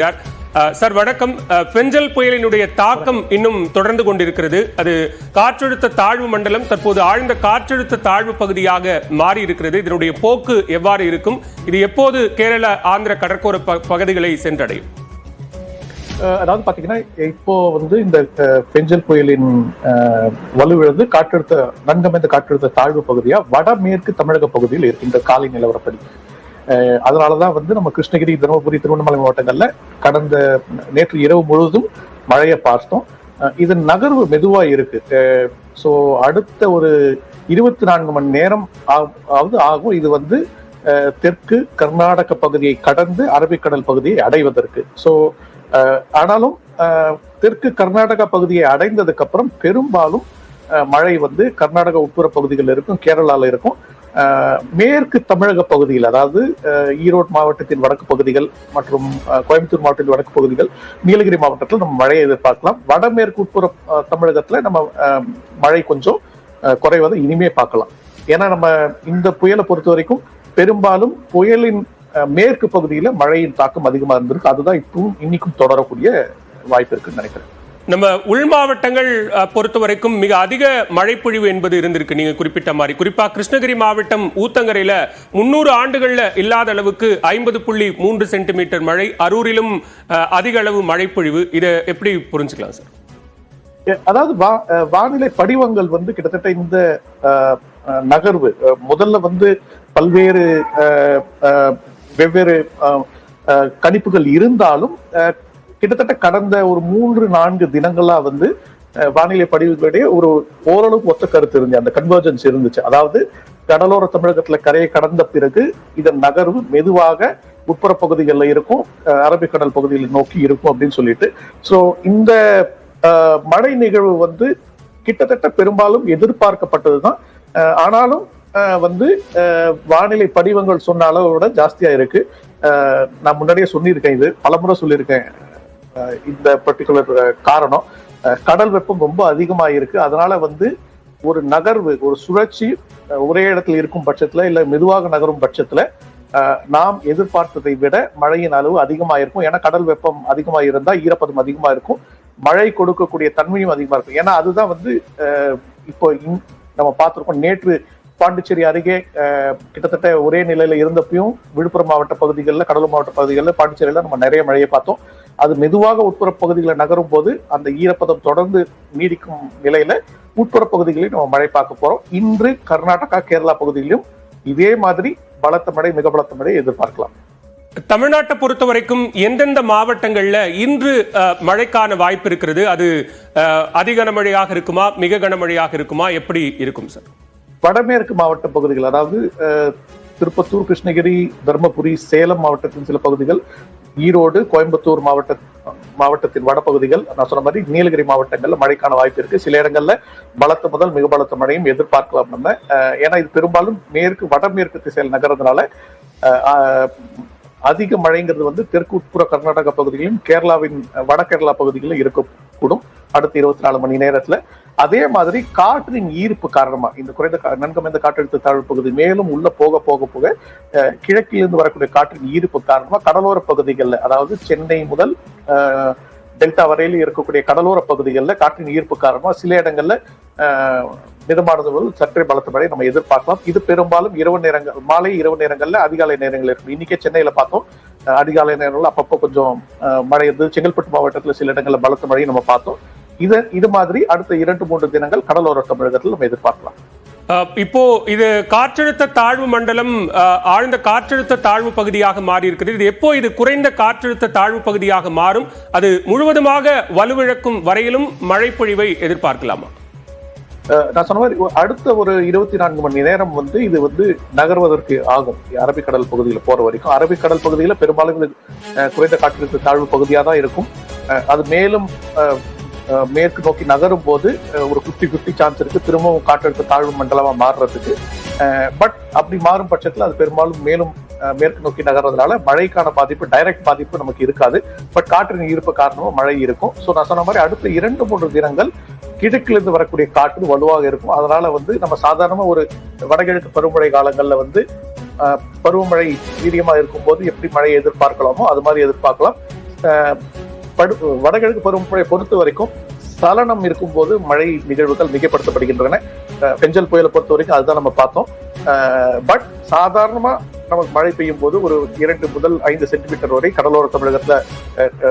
Sir வணக்கம். பெஞ்சல் புயலினுடைய தாக்கம் இன்னும் தொடர்ந்து கொண்டிருக்கிறது. அது காற்றழுத்த தாழ்வு மண்டலம் தற்போது ஆழ்ந்த காற்றழுத்த தாழ்வு பகுதியாக மாறி இருக்கிறது. இதனுடைய போக்கு எவ்வாறு இருக்கும்? இது எப்போது கேரள ஆந்திர கடற்கரை பகுதிகளை சென்றடையும்? அதாவது பாத்தீங்கன்னா இப்போ இந்த பெஞ்சல் புயலின் வலுவிழந்து நன்கமைந்த காற்றழுத்த தாழ்வு பகுதியா வடமேற்கு தமிழக பகுதியில் இருக்கின்ற காலை நிலவரப்படி. அதனாலதான் நம்ம கிருஷ்ணகிரி, தருமபுரி, திருவண்ணாமலை மாவட்டங்கள்ல நேற்று இரவு முழுவதும் மழையை பார்த்தோம். இது நகர்வு மெதுவா இருக்கு. ஸோ அடுத்த ஒரு 24 மணி நேரம் ஆகும் இது தெற்கு கர்நாடக பகுதியை கடந்து அரபிக்கடல் பகுதியை அடைவதற்கு. ஸோ ஆனாலும் தெற்கு கர்நாடகா பகுதியை அடைந்ததுக்கு அப்புறம் பெரும்பாலும் மழை கர்நாடக உட்புற பகுதிகள் இருக்கும், கேரளால இருக்கும். மேற்கு தமிழக பகுதியில், அதாவது ஈரோடு மாவட்டத்தின் வடக்கு பகுதிகள் மற்றும் கோயம்புத்தூர் மாவட்டத்தின் வடக்கு பகுதிகள், நீலகிரி மாவட்டத்தில் நம்ம மழையை எதிர்பார்க்கலாம். வடமேற்கு உட்புற தமிழகத்துல நம்ம மழை கொஞ்சம் குறைவதை இனிமே பார்க்கலாம். ஏன்னா நம்ம இந்த புயலை பொறுத்த வரைக்கும் பெரும்பாலும் புயலின் மேற்கு பகுதியில மழையின் தாக்கம் அதிகமா இருந்திருக்கு. அதுதான் இப்பவும் இன்னைக்கும் தொடரக்கூடிய வாய்ப்பு இருக்குன்னு நினைக்கிறேன். நம்ம உள் மாவட்டங்கள் பொறுத்த வரைக்கும் மிக அதிக மழைப்பொழிவு என்பது இருந்திருக்கு. நீங்க குறிப்பிட்ட மாதிரி குறிப்பா கிருஷ்ணகிரி மாவட்டம் ஊத்தங்கரையில 300 ஆண்டுகள்ல இல்லாத அளவுக்கு 50.3 சென்டிமீட்டர் மழை, அரூரிலும் அதிக அளவு மழைப்பொழிவு. இதை எப்படி புரிஞ்சுக்கலாம் சார்? அதாவது வானிலை படிவங்கள் கிட்டத்தட்ட இந்த நகர்வு முதல்ல பல்வேறு வெவ்வேறு கணிப்புகள் இருந்தாலும் கிட்டத்தட்ட கடந்த ஒரு 3-4 தினங்களா வானிலை படிவுகளிடையே ஒரு ஓரளவுக்கு ஒத்த கருத்து இருந்துச்சு, அந்த கன்வர்ஜென்ஸ் இருந்துச்சு. அதாவது கடலோர தமிழகத்துல கரையை கடந்த பிறகு இதன் நகர்வு மெதுவாக உட்புற பகுதிகளில் இருக்கும், அரபிக்கடல் பகுதிகளை நோக்கி இருக்கும் அப்படின்னு சொல்லிட்டு. ஸோ இந்த மழை நிகழ்வு கிட்டத்தட்ட பெரும்பாலும் எதிர்பார்க்கப்பட்டதுதான். ஆனாலும் வானிலை படிவங்கள் சொன்ன அளவை விட ஜாஸ்தியா இருக்கு. நான் முன்னாடியே சொல்லியிருக்கேன், இது பலமுறை சொல்லியிருக்கேன். இந்த பர்டிகுலர் காரணம் கடல் வெப்பம் ரொம்ப அதிகமா இருக்கு. அதனால ஒரு நகர்வு, ஒரு சுழற்சி ஒரே இடத்துல இருக்கும் பட்சத்துல, இல்ல மெதுவாக நகரும் பட்சத்துல நாம் எதிர்பார்த்ததை விட மழையின் அளவு அதிகமா இருக்கும். ஏன்னா கடல் வெப்பம் அதிகமா இருந்தா ஈரப்பதம் அதிகமா இருக்கும், மழை கொடுக்கக்கூடிய தன்மையும் அதிகமா இருக்கும். ஏன்னா அதுதான் இப்போ நம்ம பார்த்திருக்கோம். நேற்று பாண்டிச்சேரி அருகே கிட்டத்தட்ட ஒரே நிலையில இருந்தப்பையும் விழுப்புரம் மாவட்ட பகுதிகளில், கடலூர் மாவட்ட பகுதிகளில், பாண்டிச்சேரியில நம்ம நிறைய மழையை பார்த்தோம். அது மெதுவாக உட்புற பகுதிகளை நகரும் போது அந்த ஈரப்பதம் தொடர்ந்து நீடிக்கும் நிலையில உட்புற பகுதிகளில் நம்ம மழை பார்க்க போறோம். இன்று கர்நாடகா, கேரளா பகுதியிலும் இதே மாதிரி பலத்த மழை, மிக பலத்த மழை எதிர்பார்க்கலாம். தமிழ்நாட்டை பொறுத்த வரைக்கும் எந்தெந்த மாவட்டங்கள்ல இன்று மழைக்கான வாய்ப்பு இருக்கிறது? அது அதி கனமழையாக இருக்குமா, மிக கனமழையாக இருக்குமா, எப்படி இருக்கும் சார்? வடமேற்கு மாவட்ட பகுதிகள், அதாவது திருப்பத்தூர், கிருஷ்ணகிரி, தருமபுரி, சேலம் மாவட்டத்தின் சில பகுதிகள், ஈரோடு, கோயம்புத்தூர் மாவட்டத்தின் வடபகுதிகள், நான் சொன்ன மாதிரி நீலகிரி மாவட்டங்கள்ல மழைக்கான வாய்ப்பு இருக்கு. சில இடங்கள்ல பலத்த முதல் மிக பலத்த மழையும் எதிர்பார்க்கலாம் நம்ம. ஏன்னா இது பெரும்பாலும் வடமேற்கு திசையில் நகர்றதுனால அதிக மழைங்கிறது தெற்கு உட்புற கர்நாடக பகுதிகளிலும் கேரளாவின் வட கேரளா பகுதிகளிலும் இருக்கக்கூடும் அடுத்த 24 மணி நேரத்துல. அதே மாதிரி காற்றின் ஈர்ப்பு காரணமா இந்த நன்கமைந்த காற்றழுத்த தாழ்வு பகுதி மேலும் உள்ள போக போக போக கிழக்கிலிருந்து வரக்கூடிய காற்றின் ஈர்ப்பு காரணமா கடலோர பகுதிகளில், அதாவது சென்னை முதல் டெல்டா வரையில் இருக்கக்கூடிய கடலோர பகுதிகளில் காற்றின் ஈர்ப்பு காரணமா சில இடங்கள்ல மிதமானது முதல் சற்றே பலத்த மழை நம்ம எதிர்பார்க்கலாம். இது பெரும்பாலும் மாலை இரவு நேரங்கள்ல, அதிகாலை நேரங்கள் இருக்கும். இன்னைக்கே சென்னையில பார்த்தோம், அதிகாலை நேரங்கள்ல அப்பப்போ கொஞ்சம் மழை இருந்தது. செங்கல்பட்டு மாவட்டத்துல சில இடங்கள்ல பலத்த மழையை நம்ம பார்த்தோம். இது மாதிரி அடுத்த 2-3 தினங்கள் கடலோர தமிழகத்தில் நம்ம எதிர்பார்க்கலாம். இப்போ இது காற்றழுத்த தாழ்வு மண்டலம் ஆழ்ந்த காற்றழுத்த தாழ்வு பகுதியாக மாறி இருக்கிறது. இது எப்போ இது குறைந்த காற்றழுத்த தாழ்வு பகுதியாக மாறும்? அது முழுவதுமாக வலுவிழக்கும் வரையிலும் மழை பொழிவை எதிர்பார்க்கலாமா? நான் சொன்ன மாதிரி அடுத்த ஒரு 24 மணி நேரம் இது நகர்வதற்கு ஆகும். அரபிக்கடல் பகுதியில் போற வரைக்கும் அரபிக்கடல் பகுதியில பெரும்பாலும் குறைந்த காற்றழுத்த தாழ்வு பகுதியா தான் இருக்கும். அது மேலும் மேற்கு நோக்கி நகரும் போது ஒரு 50-50 சான்ஸ் இருக்கு திரும்பவும் காற்றழுத்த தாழ்வு மண்டலமா மாறுறதுக்கு. பட் அப்படி மாறும் பட்சத்துல அது பெரும்பாலும் மேலும் மேற்கு நோக்கி நகர்றதுனால மழைக்கான பாதிப்பு, டைரக்ட் பாதிப்பு நமக்கு இருக்காது. பட் காற்றின் ஈர்ப்பு காரணமா மழை இருக்கும். ஸோ நான் சொன்ன மாதிரி அடுத்த 2-3 தினங்கள் கிழக்கிலிருந்து வரக்கூடிய காற்று வலுவாக இருக்கும். அதனால நம்ம சாதாரணமா ஒரு வடகிழக்கு பருவமழை காலங்கள்ல பருவமழை வீரியமா இருக்கும் போது எப்படி மழையை எதிர்பார்க்கலாமோ அது மாதிரி எதிர்பார்க்கலாம். வடகிழக்கு பருவமழையை பொறுத்த வரைக்கும் சலனம் இருக்கும்போது மழை நிகழ்வுகள் மிகப்படுத்தப்படுகின்றன. பெஞ்சல் புயலை பொறுத்த வரைக்கும் அதுதான் நம்ம பார்த்தோம். பட் சாதாரணமா நமக்கு மழை பெய்யும் போது ஒரு 2 முதல் 5 சென்டிமீட்டர் வரை கடலோர தமிழகத்துல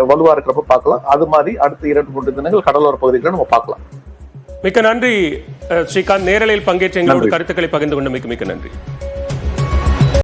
வலுவா இருக்கிறப்ப பார்க்கலாம். அது மாதிரி அடுத்த 2-3 தினங்கள் கடலோர பகுதிகளை நம்ம பார்க்கலாம். மிக்க நன்றி ஸ்ரீகாந்த். நேரலையில் பங்கேற்ற எங்களோட கருத்துக்களை பகிர்ந்து கொண்டு மிக்க நன்றி.